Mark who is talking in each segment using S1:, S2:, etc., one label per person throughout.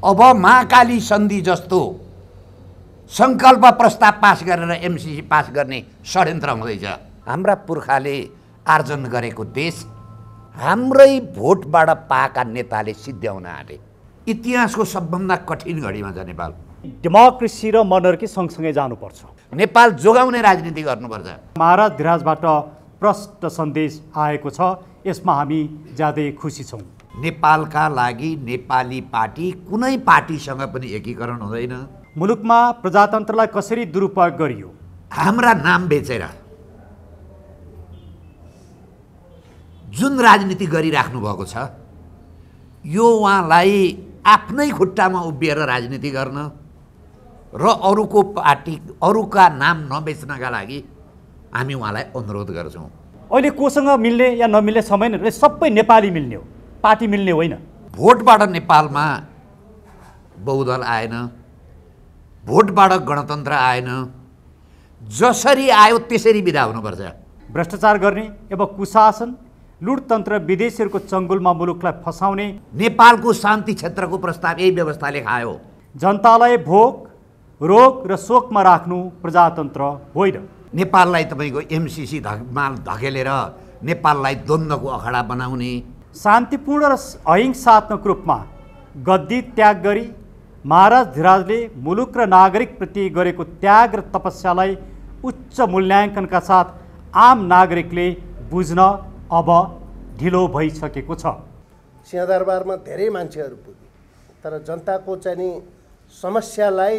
S1: अब महाकाली सन्धि जस्तो सङ्कल्प प्रस्ताव पास गरेर एमसिसी पास गर्ने षड्यन्त्र हुँदैछ। हाम्रा पुर्खाले आर्जन गरेको देश हाम्रै भोटबाट पाएका नेताले सिद्ध्याउन आँटे। इतिहासको सबभन्दा कठिन घडीमा छ नेपाल।
S2: डेमोक्रेसी र मोनर्की सँगसँगै जानुपर्छ।
S1: नेपाल जोगाउने राजनीति गर्नुपर्छ।
S2: महाराज धिराजबाट प्रष्ट सन्देश आएको छ, यसमा हामी ज्यादै खुसी छौँ।
S1: नेपालका लागि नेपाली पार्टी कुनै पार्टीसँग पनि एकीकरण हुँदैन।
S2: मुलुकमा प्रजातन्त्रलाई कसरी दुरुपयोग गरियो?
S1: हाम्रा नाम बेचेर जुन राजनीति गरिराख्नु भएको छ, यो उहाँलाई आफ्नै खुट्टामा उभिएर राजनीति गर्न र अरूको पार्टी अरूका नाम नबेच्नका लागि हामी उहाँलाई अनुरोध गर्छौँ।
S2: अहिले कोसँग मिल्ने या नमिल्ने समय नै सबै नेपाली मिल्ने हो, पार्टी मिल्ने होइन।
S1: भोटबाट नेपालमा बहुदल आएन, भोटबाट गणतन्त्र आएन। जसरी आयो त्यसरी बिदा हुनुपर्छ।
S2: भ्रष्टाचार गर्ने एवं कुशासन, लुटतन्त्र, विदेशीहरूको चङ्गुलमा मुलुकलाई फसाउने
S1: नेपालको शान्ति क्षेत्रको प्रस्ताव यही व्यवस्थाले खायो।
S2: जनतालाई भोक, रोग र शोकमा राख्नु प्रजातन्त्र होइन।
S1: नेपाललाई तपाईँको एमसिसी धकेलेर नेपाललाई द्वन्द्वको अखडा बनाउने,
S2: शान्तिपूर्ण र अहिंसात्मक रूपमा गद्दी त्याग गरी महाराज धिराजले मुलुक र नागरिकप्रति गरेको त्याग र तपस्यालाई उच्च मूल्याङ्कनका साथ आम नागरिकले बुझ्न अब ढिलो भइसकेको छ।
S3: सिंहदरबारमा धेरै मान्छेहरू पुगे, तर जनताको चाहिँ नि समस्यालाई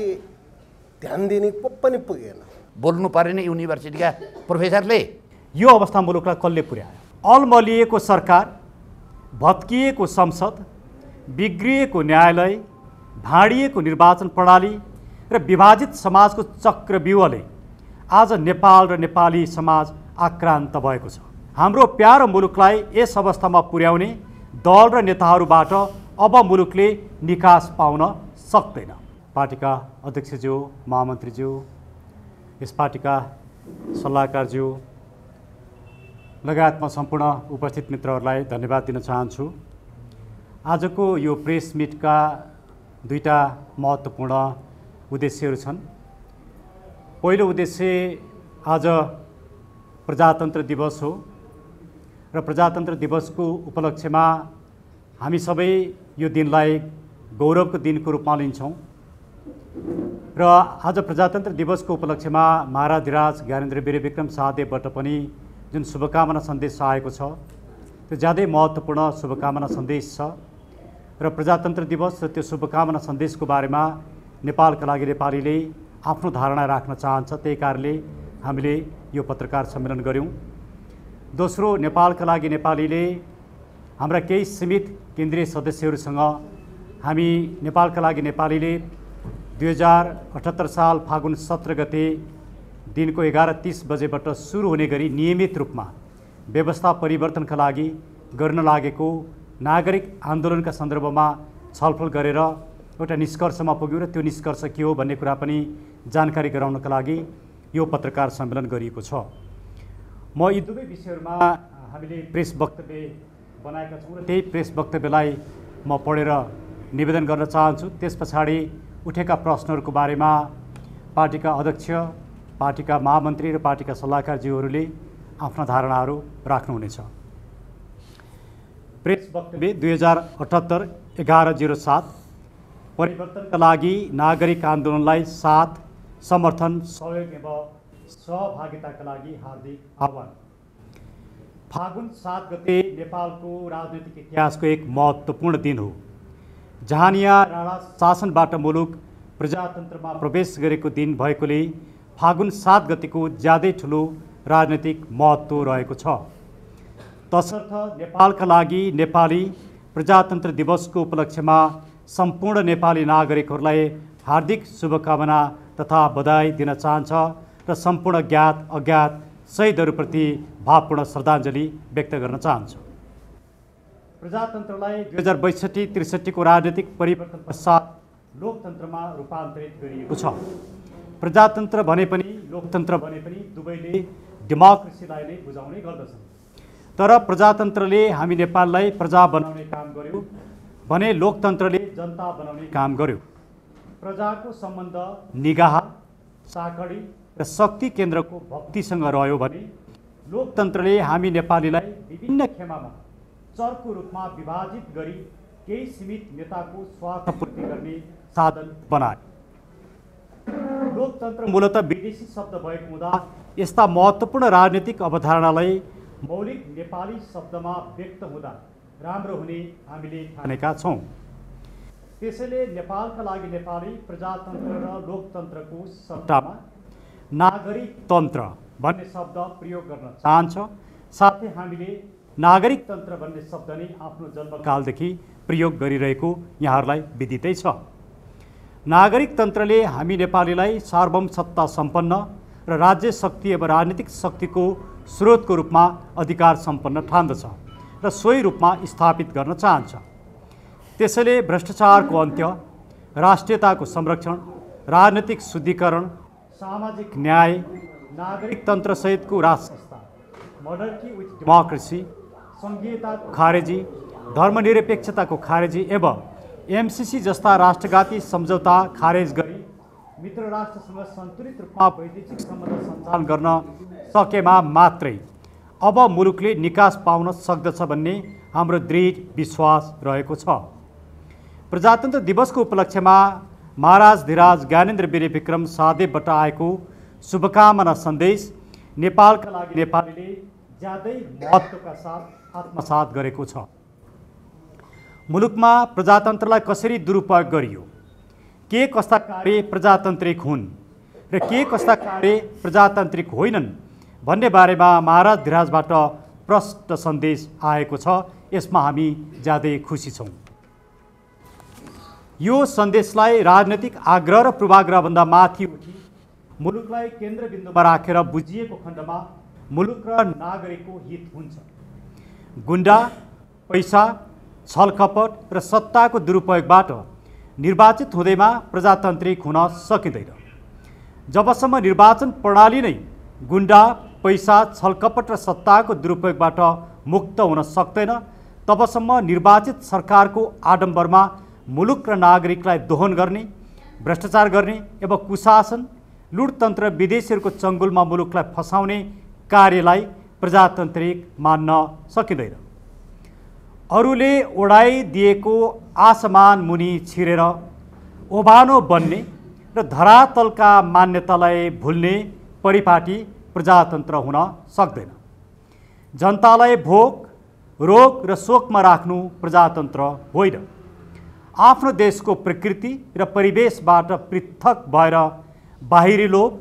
S3: ध्यान दिने को पनि पुगेन।
S1: बोल्नु परेन युनिभर्सिटीका प्रोफेसरले।
S2: यो अवस्था मुलुकलाई कसले पुर्यायो? अलमलिएको सरकार, भत्किएको संसद, बिग्रिएको न्यायालय, भाँडिएको निर्वाचन प्रणाली र विभाजित समाजको चक्रव्यूहले आज नेपाल र नेपाली समाज आक्रान्त भएको छ। हाम्रो प्यारो मुलुकलाई यस अवस्थामा पुर्याउने दल र नेताहरूबाट अब मुलुकले निकास पाउन सक्दैन। पार्टीका अध्यक्षज्यू, महामन्त्रीज्यू, यस पार्टीका सल्लाहकारज्यू लगायतमा सम्पूर्ण उपस्थित मित्रहरूलाई धन्यवाद दिन चाहन्छु। आजको यो प्रेस मिटका दुईटा महत्त्वपूर्ण उद्देश्यहरू छन्। पहिलो उद्देश्य आज प्रजातन्त्र दिवस हो र प्रजातन्त्र दिवसको उपलक्ष्यमा हामी सबै यो दिनलाई गौरवको दिनको रूपमा लिन्छौँ र आज प्रजातन्त्र दिवसको उपलक्ष्यमा महाराज धिराज ज्ञानेन्द्र वीरविक्रम शाहदेवबाट पनि जुन शुभकामना सन्देश आएको छ, त्यो ज्यादै महत्त्वपूर्ण शुभकामना सन्देश छ र प्रजातन्त्र दिवस र त्यो शुभकामना सन्देशको बारेमा नेपालका लागि नेपालीले आफ्नो धारणा राख्न चाहन्छ। त्यही कारणले हामीले यो पत्रकार सम्मेलन गऱ्यौँ। दोस्रो, नेपालका लागि नेपालीले हाम्रा केही सीमित केन्द्रीय सदस्यहरूसँग हामी नेपालका लागि नेपालीले 2078 साल फागुन 17 गते दिनको 11:30 बजेबाट सुरु हुने गरी नियमित रूपमा व्यवस्था परिवर्तनका लागि गर्न लागेको नागरिक आन्दोलनका सन्दर्भमा छलफल गरेर एउटा निष्कर्षमा पुग्यौँ र त्यो निष्कर्ष के हो भन्ने कुरा पनि जानकारी गराउनका लागि यो पत्रकार सम्मेलन गरिएको छ। म यी दुवै विषयहरूमा हामीले प्रेस वक्तव्य बनाएका छौँ र त्यही प्रेस वक्तव्यलाई म पढेर निवेदन गर्न चाहन्छु। त्यस पछाडि उठेका प्रश्नहरूको बारेमा पार्टीका अध्यक्ष, पार्टीका महामन्त्री र पार्टीका सल्लाहकारज्यूहरूले आफ्ना धारणाहरू राख्नुहुनेछ। प्रेस वक्तव्य 2078 11:07 परिवर्तनका लागि नागरिक आन्दोलनलाई साथ, समर्थन, सहयोग एवं सहभागिताका लागि हार्दिक आह्वान। फागुन 7 गते नेपालको राजनैतिक इतिहासको एक महत्त्वपूर्ण दिन हो, जहानिया राणा शासनबाट मुलुक प्रजातन्त्रमा प्रवेश गरेको दिन भएकोले फागुन 7 गतेको ज्यादै ठुलो राजनैतिक महत्त्व रहेको छ। तसर्थ नेपालका लागि नेपाली प्रजातन्त्र दिवसको उपलक्ष्यमा सम्पूर्ण नेपाली नागरिकहरूलाई हार्दिक शुभकामना तथा बधाई दिन चाहन्छ र सम्पूर्ण ज्ञात अज्ञात शहीदहरूप्रति भावपूर्ण श्रद्धाञ्जली व्यक्त गर्न चाहन्छ। प्रजातन्त्रलाई 2062-63 को राजनीतिक परिवर्तन पश्चात लोकतन्त्रमा रूपान्तरित गरिएको छ। प्रजातन्त्र भने पनि लोकतन्त्र भने पनि दुवैले डेमोक्रेसीलाई नै बुझाउने गर्दछन्। तर प्रजातन्त्रले हामी नेपाललाई प्रजा बनाउने काम गर्यो भने लोकतन्त्रले जनता बनाउने काम गर्यो। प्रजाको सम्बन्ध निगाह, साकडी र शक्ति केन्द्रको भक्तिसँग रह्यो भने लोकतन्त्रले हामी नेपालीलाई विभिन्न खेमामा चरको रूपमा विभाजित गरी केही सीमित नेताको स्वार्थपूर्ति गर्ने साधन बनाए। लोकतन्त्र मूलतः विदेशी शब्द भएको हुँदा यस्ता महत्त्वपूर्ण राजनीतिक अवधारणालाई मौलिक नेपाली शब्दमा व्यक्त हुँदा राम्रो हुने हामीले ठानेका छौँ। त्यसैले नेपालका लागि नेपाली प्रजातन्त्र र लोकतन्त्रको सट्टामा नागरिकतन्त्र भन्ने शब्द प्रयोग गर्न चाहन्छ। साथै हामीले नागरिक तन्त्र भन्ने शब्द नै आफ्नो जन्मकालदेखि प्रयोग गरिरहेको यहाँहरूलाई विदितै छ। नागरिक तन्त्रले हामी नेपालीलाई सार्वभौम सत्ता सम्पन्न र राज्य शक्ति एवं राजनीतिक शक्तिको स्रोतको रूपमा अधिकार सम्पन्न ठान्दछ र सोही रूपमा स्थापित गर्न चाहन्छ। त्यसैले भ्रष्टाचारको अन्त्य, राष्ट्रियताको संरक्षण, राजनीतिक शुद्धिकरण, सामाजिक न्याय, नागरिक तन्त्रसहितको राष्ट्र संस्था, मोडर्निटी विथ डेमोक्रेसी, सङ्घीयताको खारेजी, धर्मनिरपेक्षताको खारेजी एवं एमसीसी जस्ता राष्ट्रघाती सम्झौता खारेज गरी मित्र राष्ट्रसँग सन्तुलित रूपमा वैदेशिक सम्बन्ध सञ्चालन गर्न सकेमा मात्रै अब मुलुकले निकास पाउन सक्दछ भन्ने हाम्रो दृढ विश्वास रहेको छ। प्रजातन्त्र दिवसको उपलक्ष्यमा महाराज धिराज ज्ञानेन्द्र वीर विक्रम साहदेवबाट आएको शुभकामना सन्देश नेपालका लागि नेपालीले ज्यादै महत्त्वका साथ आत्मसात गरेको छ। मुलुकमा प्रजातन्त्रलाई कसरी दुरुपयोग गरियो, के कस्ता कार्य प्रजातान्त्रिक हुन् र के कस्ता कार्य प्रजातान्त्रिक होइनन् भन्ने बारेमा महाराज धिराजबाट प्रष्ट सन्देश आएको छ। यसमा हामी ज्यादै खुसी छौँ। यो सन्देशलाई राजनैतिक आग्रह र पूर्वाग्रहभन्दा माथि उठी मुलुकलाई केन्द्रबिन्दुमा राखेर बुझिएको खण्डमा मुलुक र नागरिकको हित हुन्छ। गुण्डा, पैसा, छलकपट र सत्ताको दुरुपयोगबाट निर्वाचित हुँदैमा प्रजातान्त्रिक हुन सकिँदैन। जबसम्म निर्वाचन प्रणाली नै गुण्डा, पैसा, छलकपट र सत्ताको दुरुपयोगबाट मुक्त हुन सक्दैन, तबसम्म निर्वाचित सरकारको आडम्बरमा मुलुक र नागरिकलाई दोहन गर्ने, भ्रष्टाचार गर्ने एवं कुशासन, लुटतन्त्र, विदेशीहरूको चङ्गुलमा मुलुकलाई फसाउने कार्यलाई प्रजातान्त्रिक मान्न सकिँदैन। अरूले ओढाइदिएको आसमान मुनि छिरेर ओभानो बन्ने र धरातलका मान्यतालाई भुल्ने परिपाटी प्रजातन्त्र हुन सक्दैन। जनतालाई भोक, रोग र शोकमा राख्नु प्रजातन्त्र होइन। आफ्नो देशको प्रकृति र परिवेशबाट पृथक भएर बाहिरी लोभ,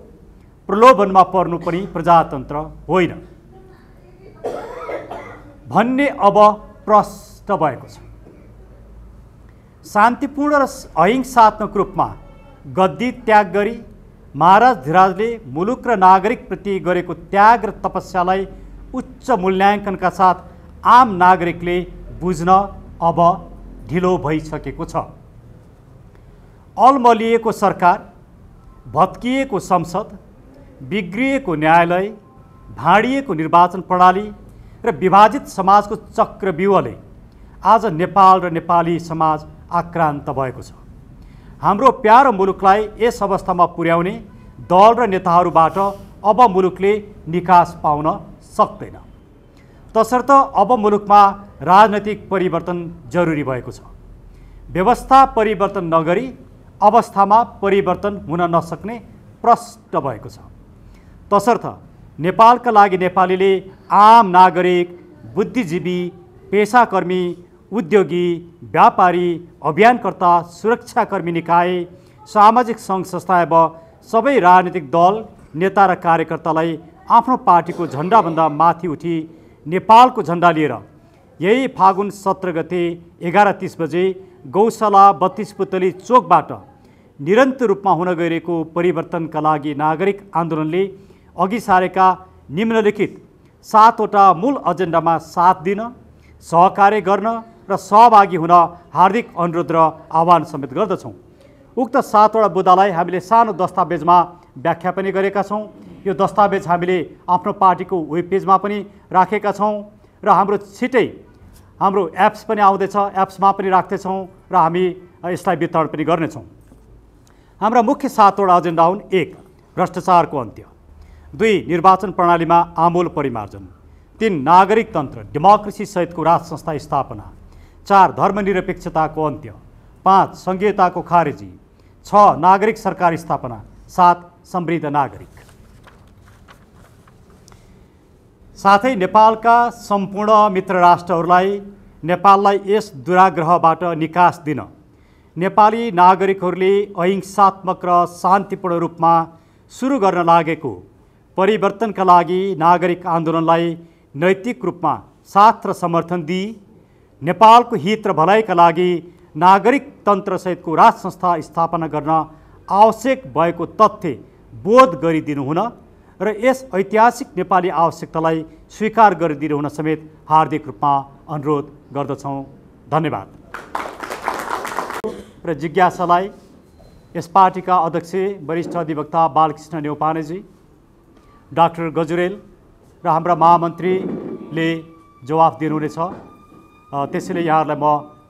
S2: प्रलोभनमा पर्नु पनि प्रजातन्त्र होइन भन्ने अब प्रष्ट भएको छ। शान्तिपूर्ण र अहिंसात्मक रूपमा गद्दी त्याग गरी महाराज धिराजले मुलुक र नागरिकप्रति गरेको त्याग र तपस्यालाई उच्च मूल्याङ्कनका साथ आम नागरिकले बुझ्न अब ढिलो भइसकेको छ। अलमलिएको सरकार, भत्किएको संसद, बिग्रिएको न्यायालय, भाँडिएको निर्वाचन प्रणाली र विभाजित समाजको चक्रव्यूहले आज नेपाल र नेपाली समाज आक्रान्त भएको छ। हाम्रो प्यारो मुलुकलाई यस अवस्थामा पुर्याउने दल र नेताहरूबाट अब मुलुकले निकास पाउन सक्दैन। तसर्थ अब मुलुकमा राजनैतिक परिवर्तन जरुरी भएको छ। व्यवस्था परिवर्तन नगरी अवस्थामा परिवर्तन हुन नसक्ने प्रष्ट भएको छ। तसर्थ नेपालका लागि नेपालीले आम नागरिक, बुद्धिजीवी, पेसाकर्मी, उद्योगी, व्यापारी, अभियानकर्ता, सुरक्षाकर्मी निकाय, सामाजिक सङ्घ संस्था एवं सबै राजनीतिक दल, नेता र कार्यकर्तालाई आफ्नो पार्टीको झन्डाभन्दा माथि उठी नेपालको झन्डा लिएर यही फागुन 17 गते 11:30 बजे गौशाला 32 पुतली चोकबाट निरन्तर रूपमा हुन गइरहेको परिवर्तनका लागि नागरिक आन्दोलनले अघि सारेका निम्नलिखित 7वटा मूल एजेन्डामा साथ दिन, सहकार्य गर्न र सहभागी हुन हार्दिक अनुरोध र आह्वान समेत गर्दछौँ। उक्त 7वटा बुदालाई हामीले सानो दस्तावेजमा व्याख्या पनि गरेका छौँ। यो दस्तावेज हामीले आफ्नो पार्टीको वेब पेजमा पनि राखेका छौँ र हाम्रो छिटै हाम्रो एप्स पनि आउँदैछ, एप्समा पनि राख्दैछौँ र हामी यसलाई वितरण पनि गर्नेछौँ। हाम्रा मुख्य 7वटा एजेन्डा हुन्: 1. भ्रष्टाचारको अन्त्य, 2. निर्वाचन प्रणालीमा आमूल परिमार्जन, 3. नागरिक तन्त्र डेमोक्रेसी सहितको राज संस्था स्थापना, 4. धर्मनिरपेक्षताको अन्त्य, 5. सङ्घीयताको खारेजी, 6. नागरिक सरकार स्थापना, 7. समृद्ध नागरिक। साथै नेपालका सम्पूर्ण मित्र राष्ट्रहरूलाई नेपाललाई यस दुराग्रहबाट निकास दिन नेपाली नागरिकहरूले अहिंसात्मक र शान्तिपूर्ण रूपमा सुरु गर्न लागेको परिवर्तनका लागि नागरिक आन्दोलनलाई नैतिक रूपमा साथ र समर्थन दिई नेपालको हित र भलाइका लागि नागरिक तन्त्रसहितको राज संस्था स्थापना गर्न आवश्यक भएको तथ्य बोध गरिदिनु हुन र यस ऐतिहासिक नेपाली आवश्यकतालाई स्वीकार गरिदिनु हुन समेत हार्दिक रूपमा अनुरोध गर्दछौँ। धन्यवाद। र जिज्ञासालाई यस पार्टीका अध्यक्ष वरिष्ठ अधिवक्ता बालकृष्ण न्यौपानेजी, डाक्टर गजुरेल र हाम्रा महामन्त्रीले जवाफ दिनुहुनेछ। त्यसैले यहाँहरूलाई म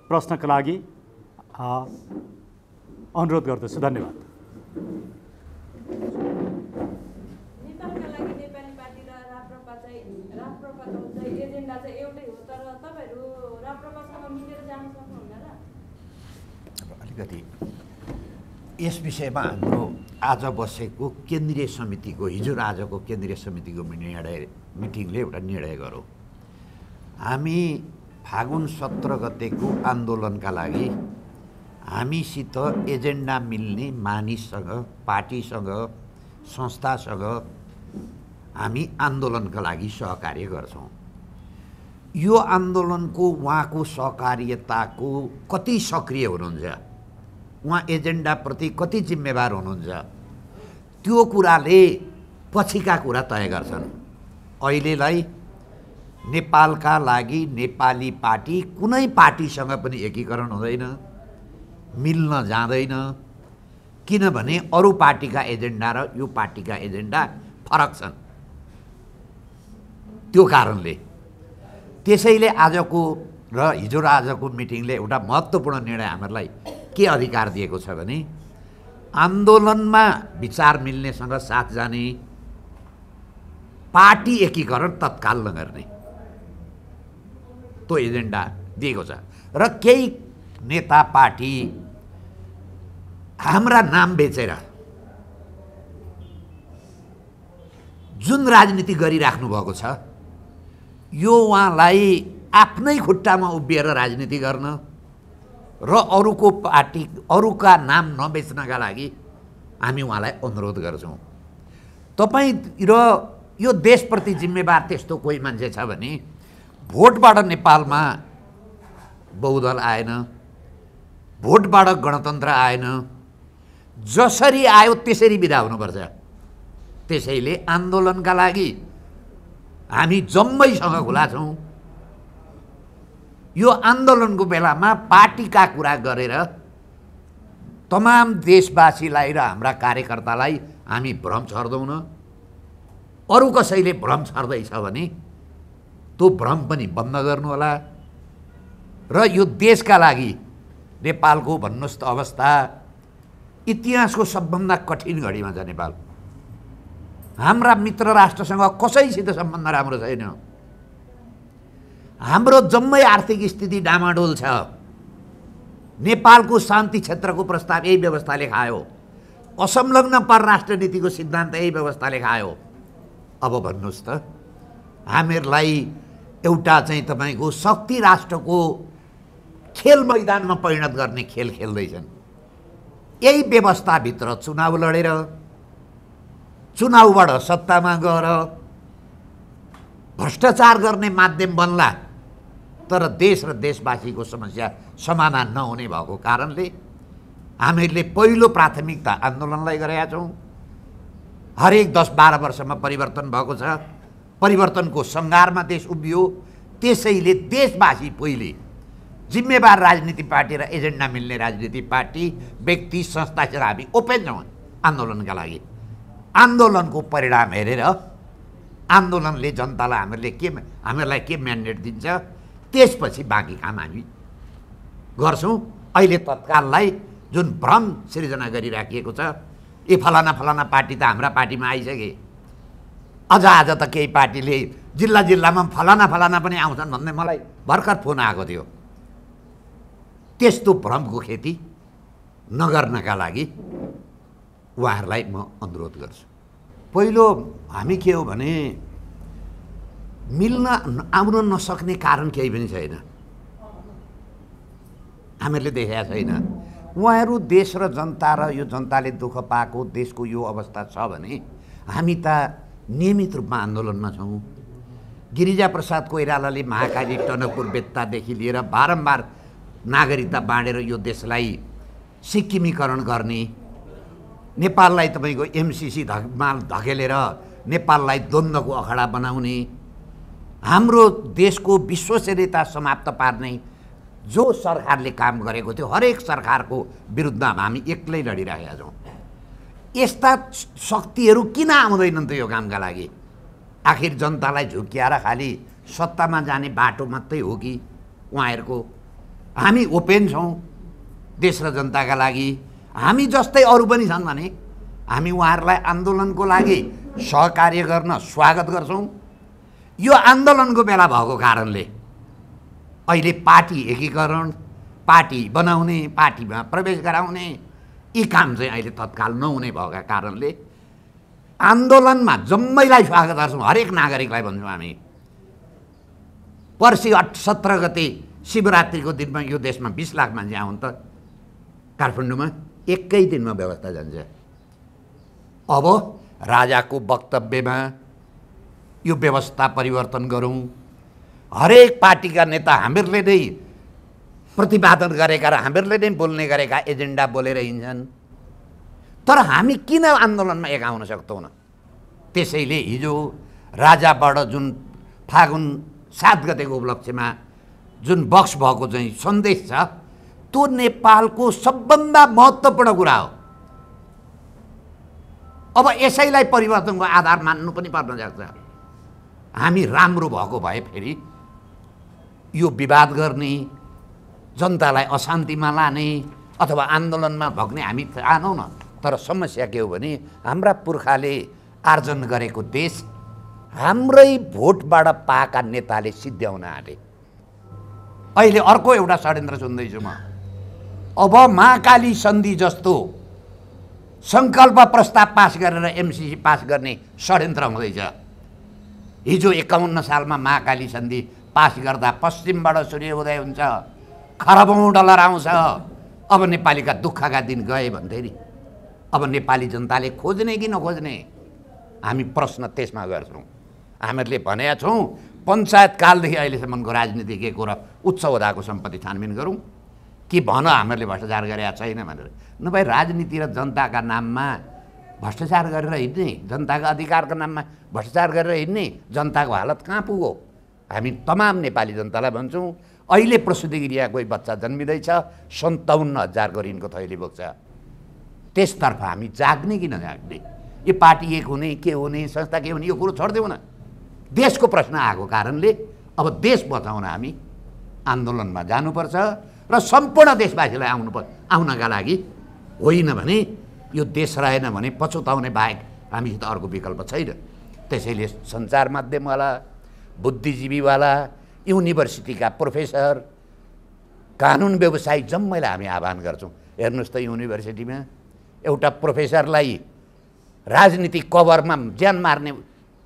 S2: प्रश्नका लागि अनुरोध गर्दछु। धन्यवाद।
S4: नेपालका लागि नेपाली पार्टी र राप्रपाको एजेन्डा चाहिँ एउटै हो, तर तपाईँहरू राप्रपासँग मिलेर जान सक्नुहुन्न र?
S1: अलिकति यस विषयमा हाम्रो आज बसेको केन्द्रीय समितिको, हिजो र आजको केन्द्रीय समितिको मिटिङले एउटा निर्णय गरौँ। हामी फागुन 17 गतेको आन्दोलनका लागि हामीसित एजेन्डा मिल्ने मानिससँग, पार्टीसँग, संस्थासँग हामी आन्दोलनका लागि सहकार्य गर्छौँ। यो आन्दोलनको उहाँको सहकार्यताको कति सक्रिय हुनुहुन्छ, उहाँ एजेन्डाप्रति कति जिम्मेवार हुनुहुन्छ, त्यो कुराले पछिका कुरा तय गर्छन्। अहिलेलाई नेपालका लागि नेपाली पार्टी कुनै पार्टीसँग पनि एकीकरण हुँदैन, मिल्न जाँदैन, किनभने अरू पार्टीका एजेन्डा र यो पार्टीका एजेन्डा फरक छन्। त्यो कारणले त्यसैले आजको र हिजो र आजको मिटिङले एउटा महत्त्वपूर्ण निर्णय हामीहरूलाई के अधिकार दिएको छ भने आन्दोलनमा विचार मिल्नेसँग साथ जाने, पार्टी एकीकरण तत्काल नगर्ने, त्यो एजेन्डा दिएको छ। र केही नेता पार्टी हाम्रा नाम बेचेर जुन राजनीति गरिराख्नु भएको छ, यो उहाँलाई आफ्नै खुट्टामा उभिएर राजनीति गर्न र अरूको पार्टी, अरूका नाम नबेच्नका लागि हामी उहाँलाई अनुरोध गर्छौँ। तपाईँ र यो देशप्रति जिम्मेवार त्यस्तो कोही मान्छे छ भने भोटबाट नेपालमा बहुदल आएन, भोटबाट गणतन्त्र आएन, जसरी आयो त्यसरी बिदा हुनुपर्छ। त्यसैले आन्दोलनका लागि हामी जम्मैसँग खुला छौँ। यो आन्दोलनको बेलामा पार्टीका कुरा गरेर तमाम देशवासीलाई र हाम्रा कार्यकर्तालाई हामी भ्रम छर्दैनौँ। अरू कसैले भ्रम छर्दैछ भने त्यो भ्रम पनि बन्द गर्नुहोला। र यो देशका लागि नेपालको भन्नुहोस् त अवस्था इतिहासको सबभन्दा कठिन घडीमा छ नेपाल। हाम्रा मित्र राष्ट्रसँग कसैसित सम्बन्ध राम्रो छैन। हाम्रो जम्मै आर्थिक स्थिति डामाडोल छ। नेपालको शान्ति क्षेत्रको प्रस्ताव यही व्यवस्थाले खायो, असंलग्न परराष्ट्र नीतिको सिद्धान्त यही व्यवस्थाले खायो। अब भन्नुहोस् त, हामीहरूलाई एउटा चाहिँ तपाईँको शक्ति राष्ट्रको खेल मैदानमा परिणत गर्ने खेल खेल्दैछन्। यही व्यवस्थाभित्र चुनाव लडेर, चुनावबाट सत्तामा गएर भ्रष्टाचार गर्ने माध्यम बन्ला, तर देश र देशवासीको समस्या समाधान नहुने भएको कारणले हामीहरूले पहिलो प्राथमिकता आन्दोलनलाई गरेका छौँ। हरेक 10-12 वर्षमा परिवर्तन भएको छ, परिवर्तनको सङ्घारमा देश उभियो। त्यसैले देशवासी पहिले, जिम्मेवार राजनीति पार्टी र एजेन्डा मिल्ने राजनीति पार्टी, व्यक्ति, संस्थासित हामी ओपन छौँ आन्दोलनका लागि। आन्दोलनको परिणाम हेरेर आन्दोलनले जनतालाई हामीलाई के म्यान्डेट दिन्छ त्यसपछि बाँकी काम हामी गर्छौँ। अहिले तत्काललाई जुन भ्रम सिर्जना गरिराखिएको छ, ए फलाना फलाना पार्टी त हाम्रा पार्टीमा आइसके, अझ आज त केही पार्टीले जिल्ला जिल्लामा फलाना फलाना पनि आउँछन् भन्ने मलाई भर्खर फोन आएको थियो। त्यस्तो भ्रमको खेती नगर्नका लागि उहाँहरूलाई म अनुरोध गर्छु। पहिलो हामी के हो भने मिल्न आउन नसक्ने कारण केही पनि छैन, हामीहरूले देखेका छैन। उहाँहरू देश र जनता र यो जनताले दुःख पाएको देशको यो अवस्था छ भने हामी त नियमित रूपमा आन्दोलनमा छौँ। गिरिजाप्रसाद कोइरालाले महाकाली टनकपुर बेत्तादेखि लिएर बारम्बार नागरिकता बाँडेर यो देशलाई सिक्किमीकरण गर्ने, नेपाललाई तपाईँको एमसिसी धकेलेर नेपाललाई द्वन्द्वको अखडा बनाउने, हाम्रो देशको विश्वसनीयता समाप्त पार्ने जो सरकारले काम गरेको थियो हरेक सरकारको विरुद्धमा हामी एक्लै लडिरहेका छौँ। यस्ता शक्तिहरू किन आउँदैनन् त यो कामका लागि? आखिर जनतालाई झुक्क्याएर खालि सत्तामा जाने बाटो मात्रै हो कि उहाँहरूको? हामी ओपेन छौँ देश र जनताका लागि। हामी जस्तै अरू पनि छन् भने हामी उहाँहरूलाई आन्दोलनको लागि सहकार्य गर्न स्वागत गर्छौँ। यो आन्दोलनको बेला भएको कारणले अहिले पार्टी एकीकरण, पार्टी बनाउने, पार्टीमा प्रवेश गराउने यी काम चाहिँ अहिले तत्काल नहुने भएका कारणले आन्दोलनमा जम्मैलाई स्वागत गर्छौँ, हरेक नागरिकलाई भन्छौँ हामी। पर्सि 17 गते शिवरात्रिको दिनमा यो देशमा 20 लाख मान्छे आउन् त काठमाडौँमा, एकै दिनमा व्यवस्था जान्छ। अब राजाको वक्तव्यमा यो व्यवस्था परिवर्तन गरौँ। हरेक पार्टीका नेता हामीहरूले नै प्रतिपादन गरेका र हामीहरूले नै बोल्ने गरेका एजेन्डा बोलेर हिँड्छन्, तर हामी किन आन्दोलनमा एक आउन सक्दैनौँ? त्यसैले हिजो राजाबाट जुन फागुन 7 गतेको उपलक्ष्यमा जुन बक्स भएको चाहिँ सन्देश छ त्यो नेपालको सबभन्दा महत्त्वपूर्ण कुरा हो। अब यसैलाई परिवर्तनको आधार मान्नु पनि पर्न सक्छ। हामी राम्रो भएको भए फेरि यो विवाद गर्ने, जनतालाई अशान्तिमा लाने अथवा आन्दोलनमा भग्ने हामी चाहनौँ न। तर समस्या के हो भने हाम्रा पुर्खाले आर्जन गरेको देश हाम्रै भोटबाट पाएका नेताले सिद्ध्याउन आँटे। अहिले अर्को एउटा षड्यन्त्र सुन्दैछु म। अब महाकाली सन्धि जस्तो सङ्कल्प प्रस्ताव पास गरेर एमसिसी पास गर्ने षड्यन्त्र हुँदैछ। हिजो 51 सालमा महाकाली सन्धि पास गर्दा पश्चिमबाट सूर्योदय हुन्छ, खरबौँ डलर आउँछ। अब नेपालीका दुःखका दिन गए भन्थे नि। अब नेपाली जनताले खोज्ने कि नखोज्ने हामी प्रश्न त्यसमा गर्छौँ। हामीहरूले भनेका छौँ पञ्चायत कालदेखि अहिलेसम्मको राजनीतिको र उच्च होदाको सम्पत्ति छानबिन गरौँ कि भन हामीहरूले भ्रष्टाचार गरेका छैन भनेर। नभए राजनीति र जनताका नाममा भ्रष्टाचार गरेर हिँड्ने, जनताका अधिकारको नाममा भ्रष्टाचार गरेर हिँड्ने जनताको हालत कहाँ पुग्यो? हामी तमाम नेपाली जनतालाई भन्छौँ अहिले प्रसुति गृह कोही बच्चा जन्मिँदैछ 57,000को ऋणको थैली बोक्छ। त्यसतर्फ हामी जाग्ने कि नजाग्ने? यो पार्टी एक हुने, के हुने, संस्था के हुने, यो कुरो छोडिदेऊ न। देशको प्रश्न आएको कारणले अब देश बचाउन हामी आन्दोलनमा जानुपर्छ र सम्पूर्ण देशवासीलाई आउनका लागि, होइन भने यो देश रहेन भने पछुताउने बाहेक हामीसित अर्को विकल्प छैन। त्यसैले सञ्चार माध्यमवाला, बुद्धिजीवीवाला, युनिभर्सिटीका प्रोफेसर, कानुन व्यवसायी जम्मैलाई हामी आह्वान गर्छौँ। हेर्नुहोस् त युनिभर्सिटीमा एउटा प्रोफेसरलाई राजनीतिक कभरमा ज्यान मार्ने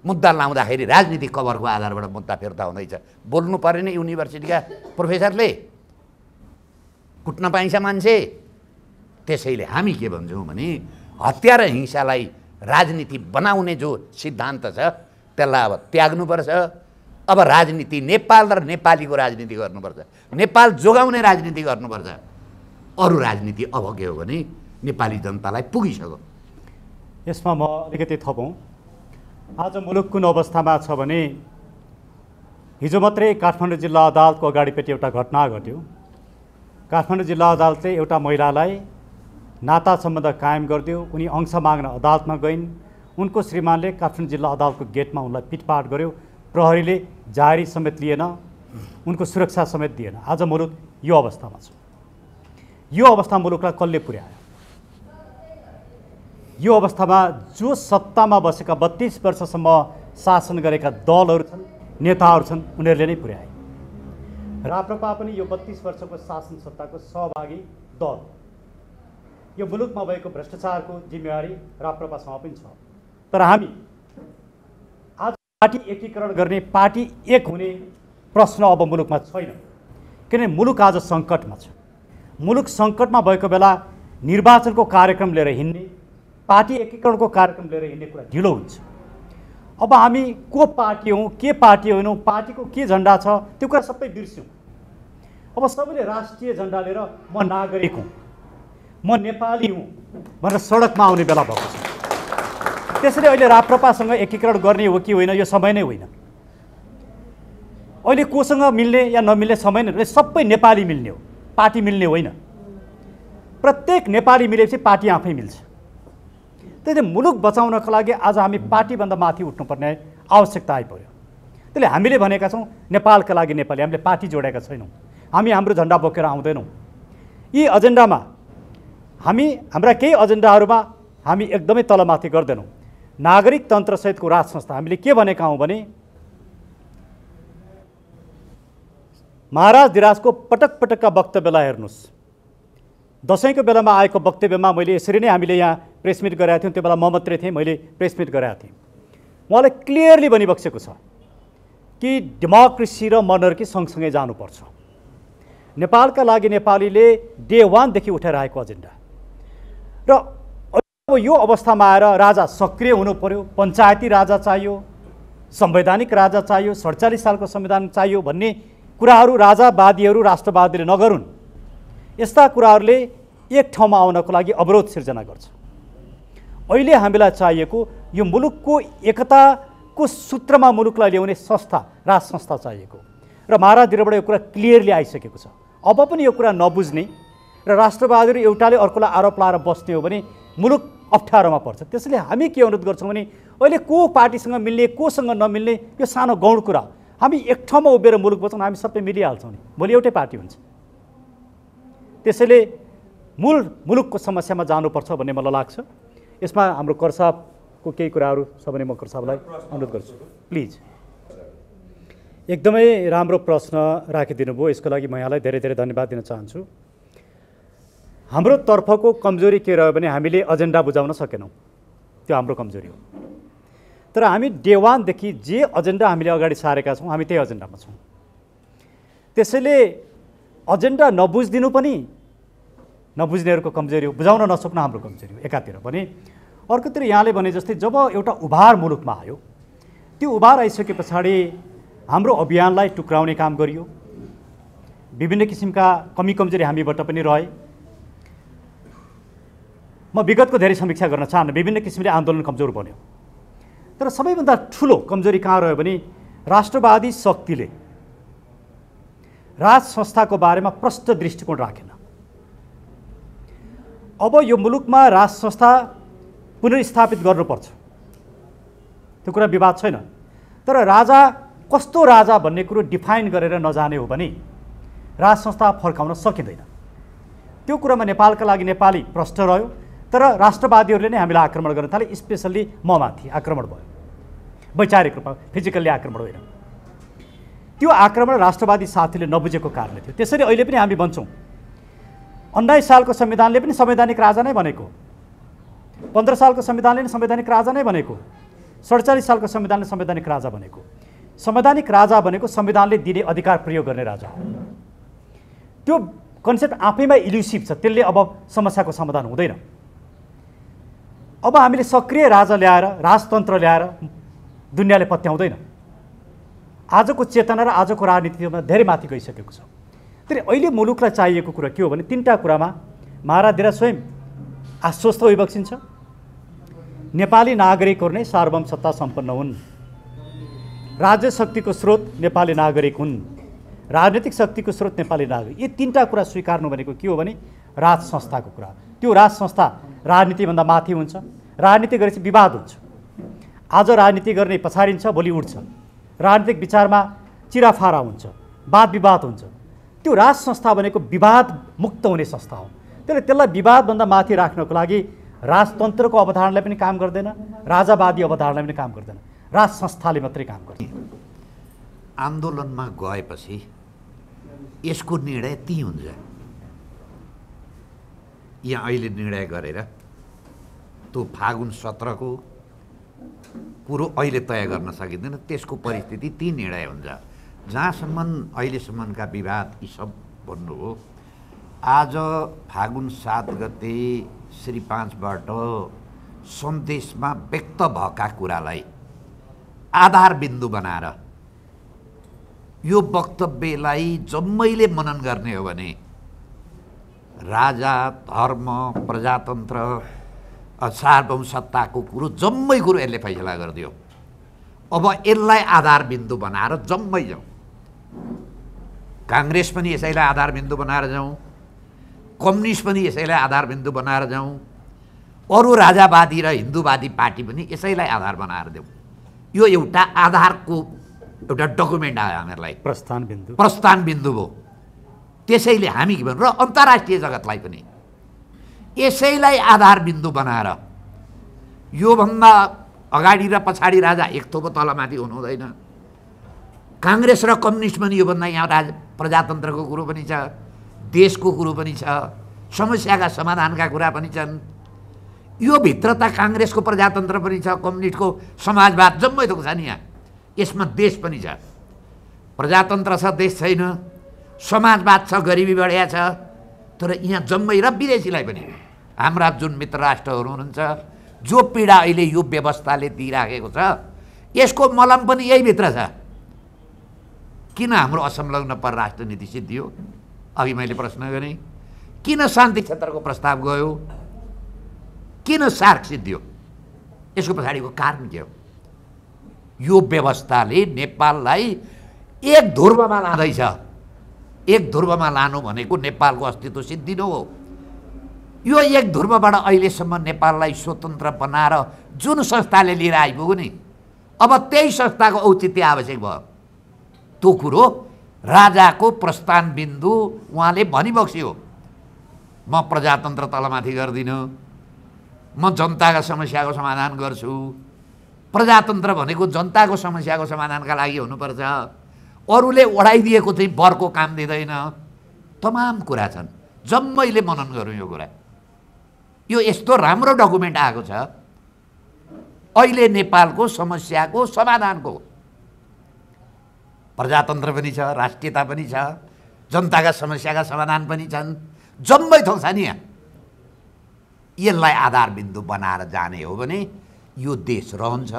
S1: मुद्दा लाउँदाखेरि राजनीतिक कभरको आधारबाट मुद्दा फिर्ता हुँदैछ। बोल्नु परेन युनिभर्सिटीका प्रोफेसरले, कुट्न पाइन्छ मान्छे। त्यसैले हामी के भन्छौँ भने हत्या र हिंसालाई राजनीति बनाउने जो सिद्धान्त छ त्यसलाई अब त्याग्नुपर्छ। अब राजनीति नेपाल र नेपालीको राजनीति गर्नुपर्छ, नेपाल जोगाउने राजनीति गर्नुपर्छ। अरू राजनीति अब के हो भने नेपाली जनतालाई पुगिसक्यो।
S2: यसमा म अलिकति थपौँ। आज मुलुक कुन अवस्थामा छ भने हिजो मात्रै काठमाडौँ जिल्ला अदालतको अगाडिपट्टि एउटा घटना घट्यो। काठमाडौँ जिल्ला अदालतले एउटा महिलालाई नाता सम्बन्ध कायम गरिदियो। उनी अंश माग्न अदालतमा गइन्। उनको श्रीमानले काठमाडौँ जिल्ला अदालतको गेटमा उनलाई पिटपाट गर्यो। प्रहरीले जाहेरी समेत लिएन। उनको सुरक्षा समेत दिएन। आज मुलुक यो अवस्थामा छ। यो अवस्था मुलुकलाई कसले पुर्यायो? यो अवस्थामा जो सत्तामा बसेका 32 वर्षसम्म शासन गरेका दलहरू छन्, नेताहरू छन्, उनीहरूले नै पुर्याए। राप्रपा पनि यो 32 वर्षको शासन सत्ताको सहभागी दल। यो मुलुकमा भएको भ्रष्टाचारको जिम्मेवारी राप्रपासँग पनि छ। तर हामी आज पार्टी एकीकरण गर्ने, पार्टी एक हुने प्रश्न अब मुलुकमा छैन। किनभने मुलुक आज सङ्कटमा छ। मुलुक सङ्कटमा भएको बेला निर्वाचनको कार्यक्रम लिएर हिँड्ने, पार्टी एकीकरणको कार्यक्रम लिएर हिँड्ने कुरा ढिलो हुन्छ। अब हामी को पार्टी हौँ, के पार्टी होइनौँ, पार्टीको के झन्डा छ, त्यो कुरा सबै बिर्स्यौँ। अब सबैले राष्ट्रिय झन्डा लिएर म नागरिक हुँ, म नेपाली हुँ भनेर सडकमा आउने बेला भएको छ। त्यसैले अहिले राप्रपासँग एकीकरण गर्ने हो कि होइन, यो समय नै होइन। अहिले कोसँग मिल्ने या नमिल्ने समय नै, सबै नेपाली मिल्ने हो, पार्टी मिल्ने होइन। प्रत्येक नेपाली मिलेपछि पार्टी आफै मिल्छ। त्यसले मुलुक बचाउनको लागि आज हामी पार्टीभन्दा माथि उठ्नुपर्ने आवश्यकता आइपर्यो। त्यसले हामीले भनेका छौँ नेपालका लागि नेपाली, हामीले पार्टी जोडेका छैनौँ। हामी हाम्रो झन्डा बोकेर आउँदैनौँ। यी एजेन्डामा हाम्रा केही एजेन्डाहरूमा हामी एकदमै तलमाथि गर्दैनौँ। नागरिक तन्त्रसहितको राज संस्था हामीले के भनेका हौँ भने महाराज धिराजको पटक पटकका वक्तव्यलाई हेर्नुहोस्। दसैँको बेलामा आएको वक्तव्यमा मैले यसरी नै हामीले यहाँ प्रेस मिट गरेका थियौँ। त्यो बेला म मात्रै थिएँ, मैले प्रेस मिट गरेका थिएँ। उहाँले क्लियरली भनिबसेको छ कि डेमोक्रेसी र मोनर्की सँगसँगै जानुपर्छ। नेपालका लागि नेपालीले डे 1 देखि उठेर आएको एजेन्डा र अब यो अवस्थामा आएर राजा सक्रिय हुनु पर्यो, पञ्चायती राजा चाहियो, संवैधानिक राजा चाहियो, 47 सालको संविधान चाहियो भन्ने कुराहरू राजावादीहरू, राष्ट्रवादीले नगरून्। यस्ता कुराहरूले एक ठाउँमा आउनको लागि अवरोध सिर्जना गर्छ। अहिले हामीलाई चाहिएको यो मुलुकको एकताको सूत्रमा मुलुकलाई ल्याउने संस्था, राज संस्था चाहिएको र महाराजबाट यो कुरा क्लियरली आइसकेको छ। अब पनि यो कुरा नबुझ्ने र राष्ट्रवादीहरू एउटाले अर्कोलाई आरोप लाएर बस्ने हो भने मुलुक अप्ठ्यारोमा पर्छ। त्यसैले हामी के अनुरोध गर्छौँ भने अहिले को पार्टीसँग मिल्ने, कोसँग नमिल्ने यो सानो गौण कुरा, हामी एक ठाउँमा उभिएर मुलुक बचाउँ, हामी सबै मिलिहाल्छौँ नि, भोलि एउटै पार्टी हुन्छ। त्यसैले मुलुकको समस्यामा जानुपर्छ भन्ने मलाई लाग्छ। यसमा हाम्रो करसाहबको केही कुराहरू छ भने म करसाहबलाई अनुरोध गर्छु, प्लिज। एकदमै राम्रो प्रश्न राखिदिनु भयो, यसको लागि म यहाँलाई धेरै धेरै धन्यवाद दिन चाहन्छु। हाम्रो तर्फको कमजोरी के रह्यो भने हामीले एजेन्डा बुझाउन सकेनौँ, त्यो हाम्रो कमजोरी हो। तर हामी डे 1 देखि जे एजेन्डा हामीले अगाडि सारेका छौँ, हामी त्यही एजेन्डामा छौँ। त्यसैले एजेन्डा नबुझिदिनु पनि नबुझ्नेहरूको कमजोरी हो, बुझाउन नसक्नु हाम्रो कमजोरी हो एकातिर भने। अर्कोतिर यहाँले भने जस्तै जब एउटा उभार मुलुकमा आयो, त्यो उभार आइसके पछाडि हाम्रो अभियानलाई टुक्राउने काम गरियो। विभिन्न किसिमका कमी कमजोरी हामीबाट पनि रहे। म विगतको धेरै समीक्षा गर्न चाहन्न, विभिन्न किसिमले आन्दोलन कमजोर बन्यो। तर सबैभन्दा ठुलो कमजोरी कहाँ रह्यो भने राष्ट्रवादी शक्तिले राज संस्थाको बारेमा प्रष्ट दृष्टिकोण राखेन। अब यो मुलुकमा राज संस्था पुनर्स्थापित गर्नुपर्छ, त्यो कुरा विवाद छैन। तर राजा कस्तो राजा भन्ने कुरो डिफाइन गरेर नजाने हो भने राज संस्था फर्काउन सकिँदैन। त्यो कुरामा नेपालका लागि नेपाली प्रष्ट रह्यो। तर राष्ट्रवादीहरूले नै हामीलाई आक्रमण गर्न थाले, स्पेसल्ली म माथि आक्रमण भयो, वैचारिक रूपमा, फिजिकल्ली आक्रमण होइन। त्यो आक्रमण राष्ट्रवादी साथीले नबुझेको कारणले थियो। त्यसरी अहिले पनि हामी भन्छौँ 19 सालको संविधानले पनि संवैधानिक राजा नै भनेको, 15 सालको संविधानले पनि संवैधानिक राजा नै भनेको, 47 सालको संविधानले संवैधानिक राजा भनेको। संवैधानिक राजा भनेको संविधानले दिने अधिकार प्रयोग गर्ने राजा हो। त्यो कन्सेप्ट आफैमा इल्युसिभ छ, त्यसले अब समस्याको समाधान हुँदैन। अब हामीले सक्रिय राजा ल्याएर, राजतन्त्र ल्याएर दुनियाँले पत्याउँदैन। आजको चेतना र आजको राजनीतिमा धेरै माथि गइसकेको छ। तर अहिले मुलुकलाई चाहिएको कुरा के हो भने 3टा कुरामा महाराज धिराज स्वयं आश्वस्त भइबक्सिन्छ। नेपाली नागरिकहरू नै सार्वभौम सत्ता सम्पन्न हुन्, राज्य शक्तिको स्रोत नेपाली नागरिक हुन्, राजनीतिक शक्तिको स्रोत नेपाली नागरिक। यी 3टा कुरा स्वीकार्नु भनेको के हो भने राज संस्थाको कुरा। त्यो राज संस्था राजनीतिभन्दा माथि हुन्छ। राजनीति गरेपछि विवाद हुन्छ। आज राजनीति गर्ने पछाडिन्छ, भोलि उठ्छ। राजनीतिक विचारमा चिराफारा हुन्छ। वाद विवाद हुन्छ। त्यो राज संस्था भनेको विवाद मुक्त हुने संस्था हो। त्यसले त्यसलाई विवादभन्दा माथि राख्नको लागि राजतन्त्रको अवधारणाले पनि काम गर्दैन, राजावादी अवधारणाले पनि काम गर्दैन, राज संस्थाले मात्रै काम गर्छ।
S1: आन्दोलनमा गएपछि यसको निर्णय ती हुन्छ। यहाँ अहिले निर्णय गरेर त्यो फागुन 17 को कुरो अहिले तय गर्न सकिँदैन, त्यसको परिस्थिति ती निर्णय हुन्छ। जहाँसम्म अहिलेसम्मका विवाद यी सब भन्नु हो, आज फागुन 7 गते श्री 5बाट सन्देशमा व्यक्त भएका कुरालाई आधारबिन्दु बनाएर यो वक्तव्यलाई जम्मैले मनन गर्ने हो भने राजा, धर्म, प्रजातन्त्र, सार्वभौम सत्ताको कुरो जम्मै कुरो यसले फैसला गरिदियो। अब यसलाई आधारबिन्दु बनाएर जम्मै जाउँ। काङ्ग्रेस पनि यसैलाई आधारबिन्दु बनाएर जाउँ, कम्युनिस्ट पनि यसैलाई आधारबिन्दु बनाएर जाउँ, अरू राजावादी र हिन्दूवादी पार्टी पनि यसैलाई आधार बनाएर देऊ। यो एउटा आधारको एउटा डकुमेन्ट आयो हामीहरूलाई, प्रस्थान बिन्दु हो। त्यसैले हामी के भन्छौँ र अन्तर्राष्ट्रिय जगतलाई पनि यसैलाई आधारबिन्दु बनाएर योभन्दा अगाडि र पछाडि राजा एक थोपो तलमाथि हुनु हुँदैन। काङ्ग्रेस र कम्युनिस्ट पनि योभन्दा यहाँ प्रजातन्त्रको कुरो पनि छ, देशको कुरो पनि छ, समस्याका समाधानका कुरा पनि छन्। यो भित्र त काङ्ग्रेसको प्रजातन्त्र पनि छ, कम्युनिस्टको समाजवाद जम्मै थोक छ नि। यहाँ यसमा देश पनि छ, प्रजातन्त्र छ, देश छैन, समाजवाद छ, गरिबी बढिया छ। तर यहाँ जम्मै र विदेशीलाई पनि हाम्रा जुन मित्र राष्ट्रहरू हुनुहुन्छ, जो पीडा अहिले यो व्यवस्थाले दिइराखेको छ, यसको मलम पनि यही भित्र छ। किन हाम्रो असंलग्न परराष्ट्र नीति सिद्धियो? अघि मैले प्रश्न गरेँ, किन शान्ति क्षेत्रको प्रस्ताव गयो? किन सार्क सिद्धियो? यसको पछाडिको कारण के हो? यो व्यवस्थाले नेपाललाई एक ध्रुवमा लाँदैछ। एक ध्रुवमा लानु भनेको नेपालको अस्तित्व सिद्धिनु हो। यो एक ध्रुवबाट अहिलेसम्म नेपाललाई स्वतन्त्र बनाएर जुन संस्थाले लिएर आइपुग्यो नि, अब त्यही संस्थाको औचित्य आवश्यक भयो। त्यो कुरो राजाको प्रस्थान बिन्दु उहाँले भनिबक्स्यो। म प्रजातन्त्र तलमाथि गर्दिनँ, म जनताका समस्याको समाधान गर्छु। प्रजातन्त्र भनेको जनताको समस्याको समाधानका लागि हुनुपर्छ, अरूले ओढाइदिएको चाहिँ बरको काम दिँदैन। तमाम कुरा छन्, जम्मैले मनन गरौँ यो कुरा। यो यस्तो राम्रो डकुमेन्ट आएको छ अहिले नेपालको समस्याको समाधानको। प्रजातन्त्र पनि छ, राष्ट्रियता पनि छ, जनताका समस्याका समाधान पनि छन्, जम्मै थोक छ नि। यहाँ यसलाई आधारबिन्दु बनाएर जाने हो भने यो देश रहन्छ।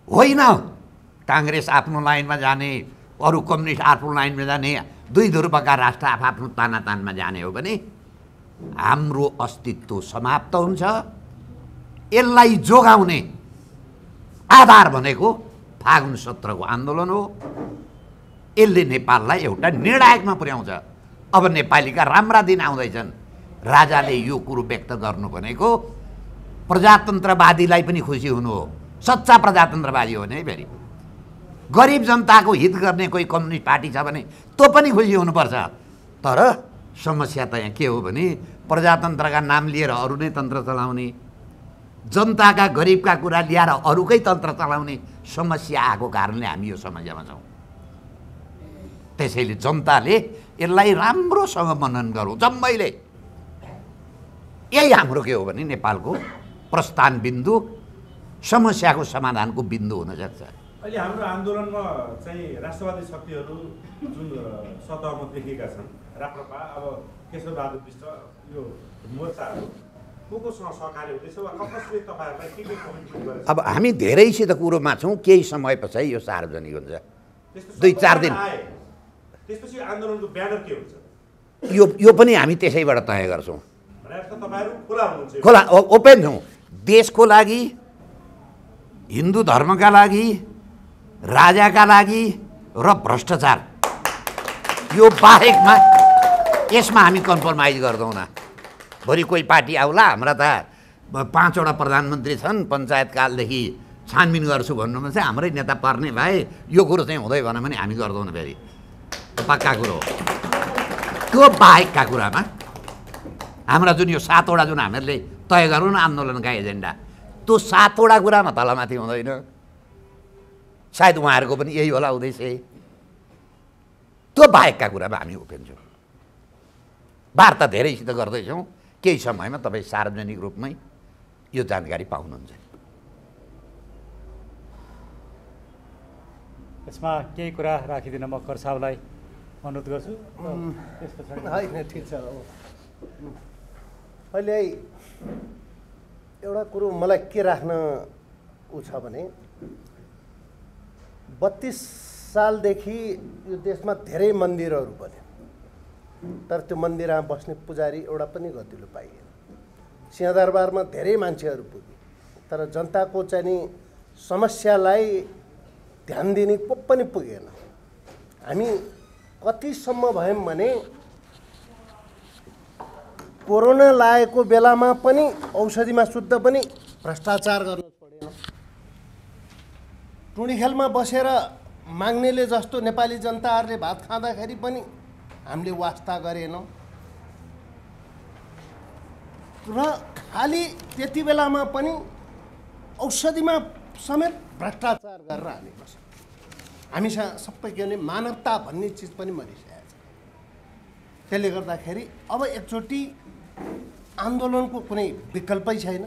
S1: होइन काङ्ग्रेस आफ्नो लाइनमा जाने, अरू कम्युनिस्ट आफ्नो लाइनमा जाने, दुई ध्रुवका राष्ट्र आफ्नो तानातानमा जाने हो भने हाम्रो अस्तित्व समाप्त हुन्छ। यसलाई जोगाउने आधार भनेको फागुन 17 को आन्दोलन हो। यसले नेपाललाई एउटा निर्णायकमा पुर्याउँछ। अब नेपालीका राम्रा दिन आउँदैछन्। राजाले यो कुरो व्यक्त गर्नु भनेको प्रजातन्त्रवादीलाई पनि खुसी हुनु हो। सच्चा प्रजातन्त्रवादी हो नि फेरि। गरिब जनताको हित गर्ने कोही कम्युनिस्ट पार्टी छ भने त्यो पनि खुसी हुनुपर्छ। तर समस्या त यहाँ के हो भने प्रजातन्त्रका नाम लिएर अरू नै तन्त्र चलाउने, जनताका गरिबका कुरा ल्याएर अरूकै तन्त्र चलाउने समस्या आएको कारणले हामी यो समस्यामा छौँ। त्यसैले जनताले यसलाई राम्रोसँग मनन गरौँ जम्मैले। यही हाम्रो के हो भने नेपालको प्रस्थान बिन्दु, समस्याको समाधानको बिन्दु हुन सक्छ।
S5: अहिले हाम्रो आन्दोलनमा चाहिँ राष्ट्रवादी शक्तिहरू जुन सतहमा देखिएका छन्, राप्रपा, अब केशव बहादुर विष्ट, यो मोर्चाहरू कोसँग सहकार्य हुँदैछ वा कसले तपाईँहरूलाई के कमिटमेन्ट गरेछ?
S1: अब हामी धेरैसित कुरोमा छौँ। केही समय पछाडि यो सार्वजनिक हुन्छ, 2-4 दिन।
S5: त्यसपछि आन्दोलनको ब्यानर के हुन्छ?
S1: यो पनि हामी त्यसैबाट तय गर्छौँ।
S5: तपाईँहरू खुला हुनुहुन्छ?
S1: खुला, ओपेन छौँ। देशको लागि, हिन्दू धर्मका लागि, राजाका लागि र भ्रष्टाचार, यो बाहेकमा यसमा हामी कम्प्रोमाइज गर्दैनौँ। भोलि कोही पार्टी आउला, हाम्रा त 5वटा प्रधानमन्त्री छन्, पञ्चायतकालदेखि छानबिन गर्छु भन्नुमा चाहिँ हाम्रै नेता पर्ने भए यो कुरो चाहिँ हुँदै भनौँ भने हामी गर्दैनौँ। फेरि पक्का कुरो हो। त्यो बाहेकका कुरामा हाम्रा जुन यो 7 वटा जुन हामीहरूले तय गरौँ न आन्दोलनका एजेन्डा, त्यो 7 वटा कुरामा तलमाथि हुँदैन। सायद उहाँहरूको पनि यही होला उद्देश्य। त्यो बाहेकका कुरामा हामी उभिन्छौँ। वार्ता धेरैसित गर्दैछौँ। केही समयमा तपाईँ सार्वजनिक रूपमै यो जानकारी पाउनुहुन्छ।
S2: यसमा केही कुरा राखिदिन म कर साहबलाई अनुरोध गर्छु।
S3: होइन, ठिक छ। अहिले एउटा कुरो मलाई के राख्न उ छ भने 32 सालदेखि यो देशमा धेरै मन्दिरहरू बन्यो, तर त्यो मन्दिरमा बस्ने पुजारी एउटा पनि गतिलो पाइएन। सिंहदरबारमा धेरै मान्छेहरू पुगे, तर जनताको चाहिँ नि समस्यालाई ध्यान दिने को पनि पुगेन। हामी कतिसम्म भयौँ भने कोरोना लागेको बेलामा पनि औषधिमा शुद्ध पनि भ्रष्टाचार गर्न छोडेन। टुँडीखेलमा बसेर माग्नेले जस्तो नेपाली जनताहरूले भात खाँदाखेरि पनि हामीले वास्ता गरेनौँ। र खालि त्यति बेलामा पनि औषधिमा समेत भ्रष्टाचार गरेर हामी बस्छौँ। हामीसँग सबै के भने मानवता भन्ने चिज पनि मरिसकेको छ। त्यसले गर्दाखेरि अब एकचोटि आन्दोलनको कुनै विकल्पै छैन,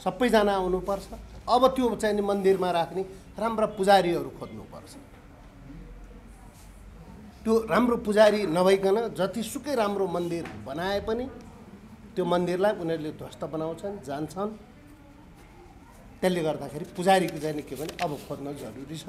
S3: सबैजना आउनुपर्छ। अब त्यो चाहिँ नि मन्दिरमा राख्ने राम्रा पुजारीहरू खोज्नुपर्छ। त्यो राम्रो पुजारी नभइकन जतिसुकै राम्रो मन्दिर बनाए पनि त्यो मन्दिरलाई उनीहरूले ध्वस्त बनाउँछन्, जान्छन्। त्यसले गर्दाखेरि पुजारीको चाहिँ नि के भने अब खोज्न जरुरी छ।